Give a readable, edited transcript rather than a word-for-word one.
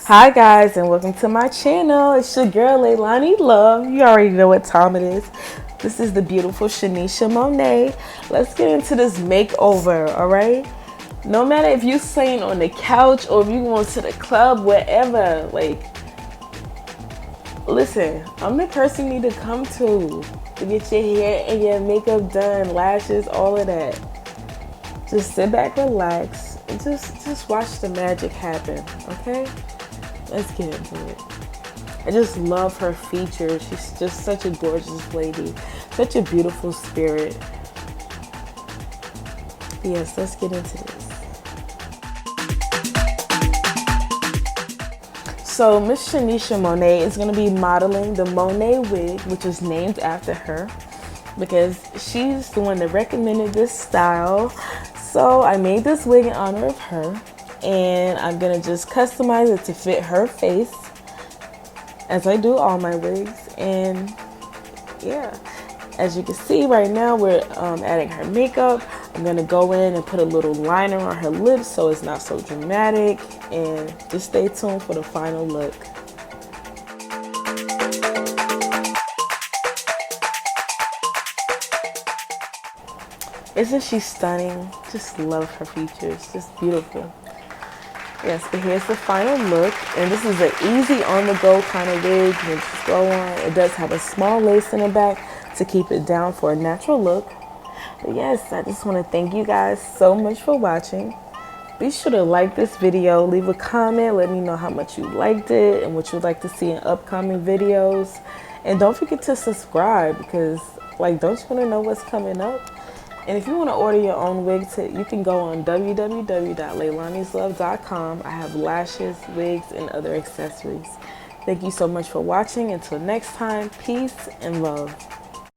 Hi guys, and welcome to my channel. It's your girl Leilani Love. You already know what time it is. This is the beautiful Shanisha Monet. Let's get into this makeover, alright? No matter if you're sitting on the couch or if you're going to the club, wherever, like, listen, I'm the person you need to come to get your hair and your makeup done, lashes, all of that. Just sit back, relax, and just watch the magic happen, okay? Let's get into it. I just love her features. She's just such a gorgeous lady. Such a beautiful spirit. Yes, let's get into this. So Miss Shanisha Monet is going to be modeling the Monet wig, which is named after her because she's the one that recommended this style. So I made this wig in honor of her. And I'm gonna just customize it to fit her face, as I do all my wigs. And yeah, as you can see right now, we're adding her makeup. I'm gonna go in and put a little liner on her lips so it's not so dramatic, and just stay tuned for the final look. Isn't she stunning? Just love her features, just beautiful. Yes, but here's the final look, and this is an easy on-the-go kind of wig. You can just throw on. It does have a small lace in the back to keep it down for a natural look. But yes, I just want to thank you guys so much for watching. Be sure to like this video, leave a comment, let me know how much you liked it and what you'd like to see in upcoming videos. And don't forget to subscribe because, like, don't you want to know what's coming up? And if you want to order your own wig, you can go on www.leilanislove.com. I have lashes, wigs, and other accessories. Thank you so much for watching. Until next time, peace and love.